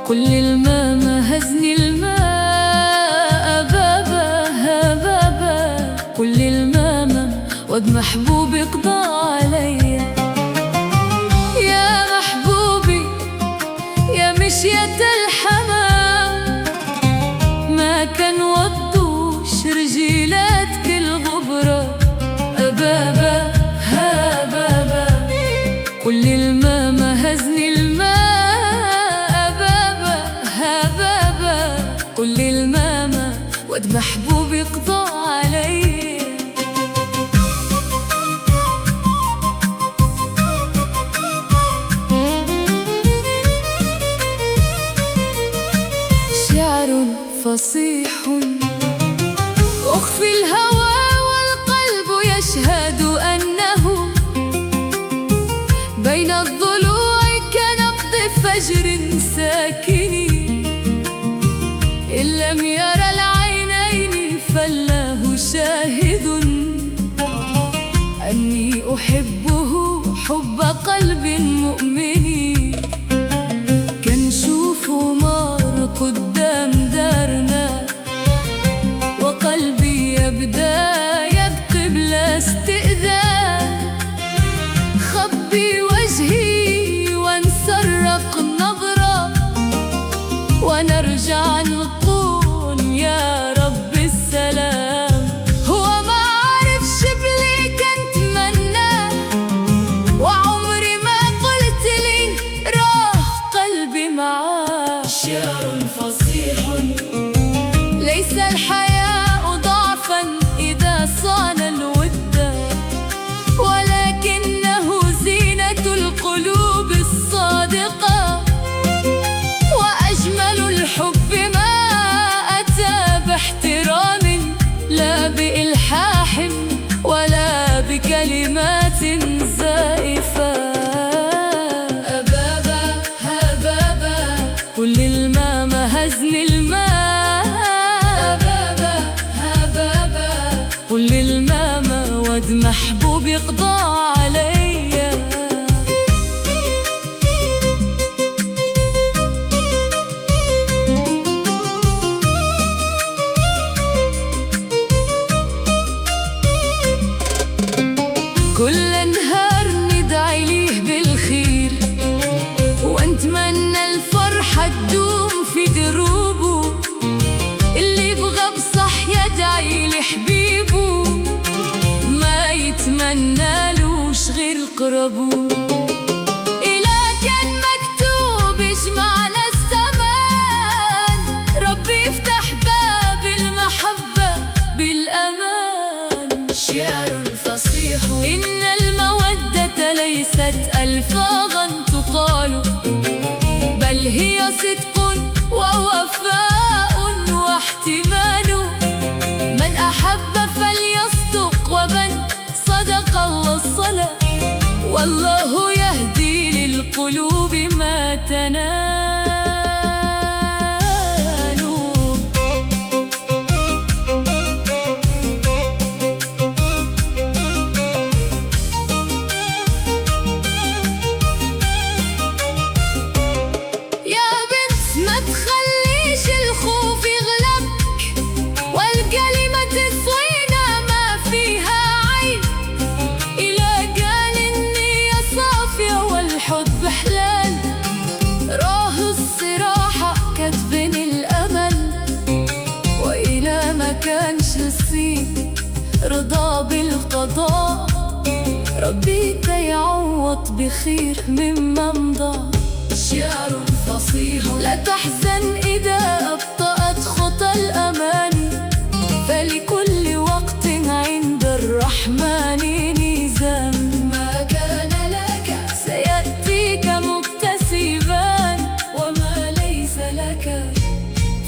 كل الماء ما هزني الماء بابا بابا، كل الماء ما ود محبوبي قضى عليا. يا محبوبي يا مشية الحمام، ما كان وضوش رجيلاتك الغبرة بابا ها بابا، كل الماء ما هزني الماء بابا ها بابا، كل الماء ما ود محبوبي قضى علي. شعر فصيح أخفي الهوى والقلب يشهد أنه بين الضلوع كنقد فجر ساكن، إن لم ير العينين فالله شاهد أني أحبه حب قلب مؤمن. كنشوفه مار قدام دارنا وقلبي يبدأ يبكي بلا استئذان، خبي وجهي وانسرق النظرة ونرجع نقول يا رب السلام. هو ما عرفش بلي كنتمنى وعمري ما قلت لي راه قلبي معاه. شعر فصيح ليس الحياء ضعفا إذا صان الود، ولكنه زينة القلوب الصادقة، وأجمل الحب ما أتى باحترام لا بإلحاح ولا بكلمات زائفة. بابا ها بابا، كل الماء ما هزني الماء بابا ها بابا، كل الماء ما ود محبوبي قضى عليا. كل نهار ندعي ليه بالخير ونتمنى الفرحة تدوم في دروبه، اللي يبغى بصح يدعي لحبيبه ما يتمنى لوش غير قربه. إلا كان مكتوب يجمعنا الزمان، ربي يفتح باب المحبة بالأمان. شعر فصيح إن المودة ليست ألفاظا تقال، بل هي صدق ووفاء واحتمال. من أحب فليصدق ومن صدق الله الصلاة، والله يهدي للقلوب ما تنال. يا بنت ما تخليش الخوف يغلبك، والكلمة تسوينا ما فيها عيب. إلا قال النية صافية والحب حلال، راه الصراحة كتبن الأمل. وإلى ما كانش نصيب رضا بالقضاء، ربي تيعوض بخير مما مضى. شعر فصيح لا تحزن إذا أبطأت خطى الأماني، فلكل وقت عند الرحمن ميزان. ما كان لك سيأتيك مكتسبان، وما ليس لك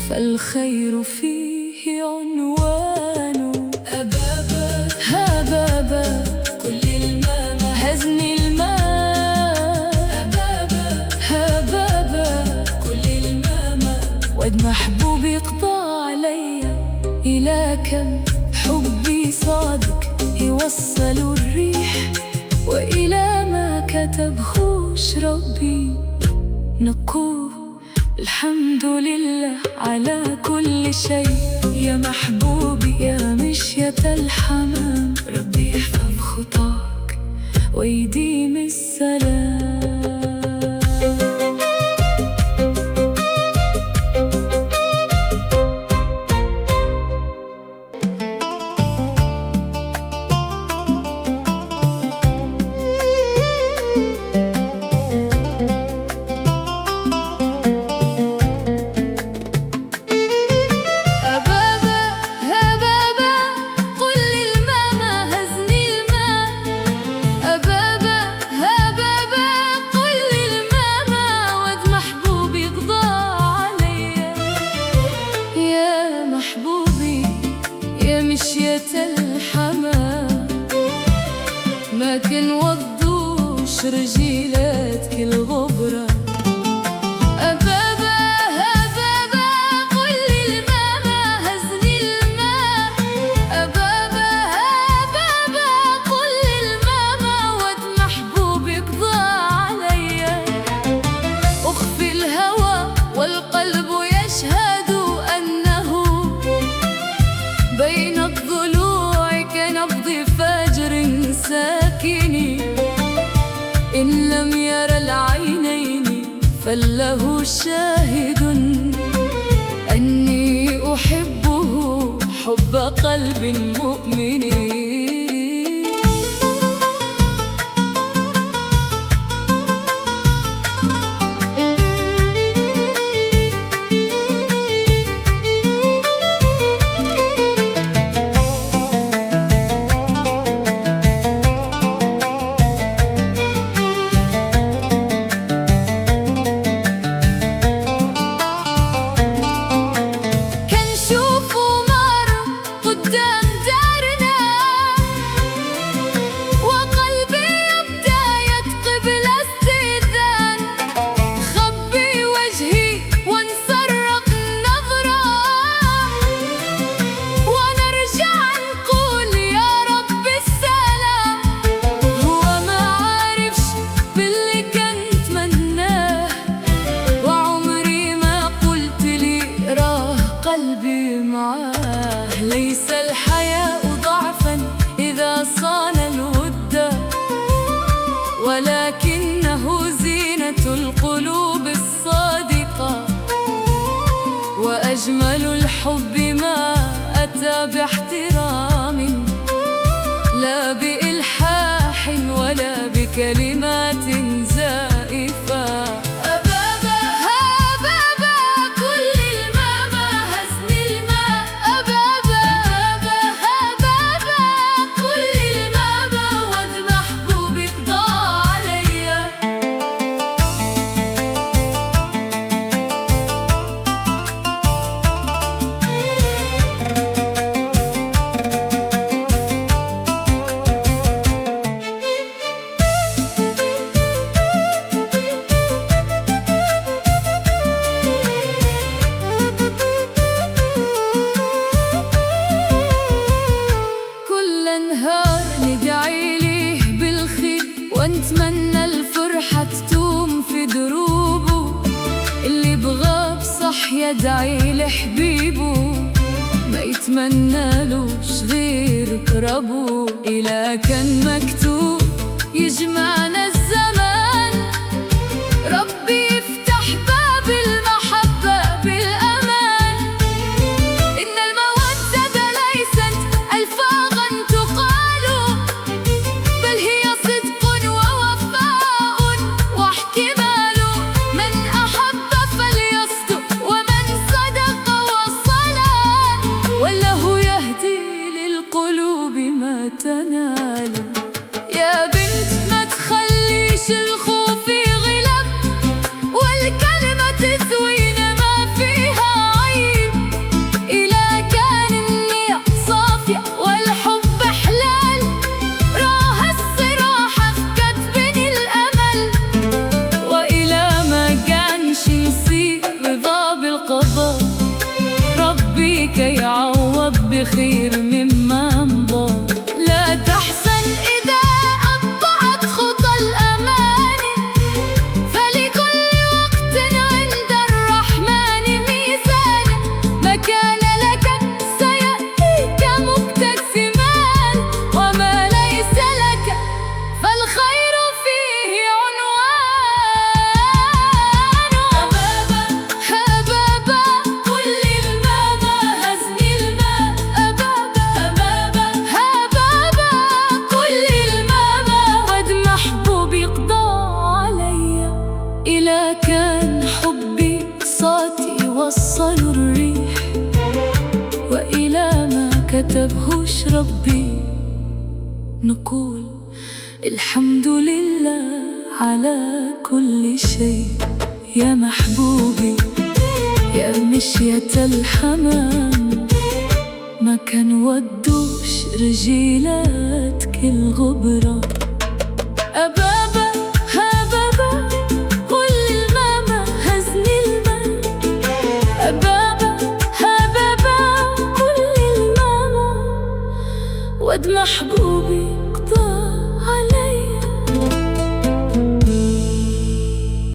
فالخير فيه عنوان. أبابا ها بابا، كل الماء ما هزني الماء بابا ها بابا، كل الماء ما ود محبوبي قضى عليا. إلى كم حبي صادق يوصل الريح، وإلى ما كتبهوش ربي نقول الحمد الحمد لله على كل شيء يا محبوبي يا مشية الحمام. ربي يحفظ خطاك ويديم السلام. مشية الحمام ما كنوضوش رجيلات كل غبرة. أبابا أبابا قول للماما هزني الماء. أبابا أبابا قول للماما ود محبوبي قضى عليا. أخفي الهوى والقلب يشهد أنه بين الضلوع كنبض فجر ساكن. إن لم ير العينين فله شاهد أني أحبه حب قلب مؤمن. قلبي معاه ليس الحياء ضعفا إذا صان الود، ولكنه زينة القلوب الصادقة. وأجمل الحب ما أتى باحترام لا بإلحاح ولا بكلمات زائفة. ندعي ليه بالخير ونتمنى الفرحة تدوم في دروبه. اللي بغى بصح يدعي لحبيبه ما يتمنالوش غير قربه. إلا كان مكتوب يجمعنا الزمان ربي يفتح باب المحبة بالأمان. إن المودة ليست ألفاظا تقال بل هي صدق ووفاء واحتمال. من أحب فليصدق ومن صدق وصلا والله يهدي للقلوب ما تنال. يا بنت ما تخليش الخوف يغلب والكلمة تزوين ما فيها عيب. إلا كان النية صافية والحب حلال راه الصراحة فكتبني الأمل. وإلا ما كانش نصيب رضا بالقضاء ربي كي يعوض بخير مما مضى. لا تحزن إذا قطعت خطى الأمان فلكل وقت عند الرحمن كتبهوش ربي، نقول الحمد لله على كل شيء. يا محبوبي يا مشية الحمام، ما كان ودوش رجيلاتك الغبرة. أبابا هبابا قول للماما هزني الماء، أبابا هبابا قول للماما ود محبوب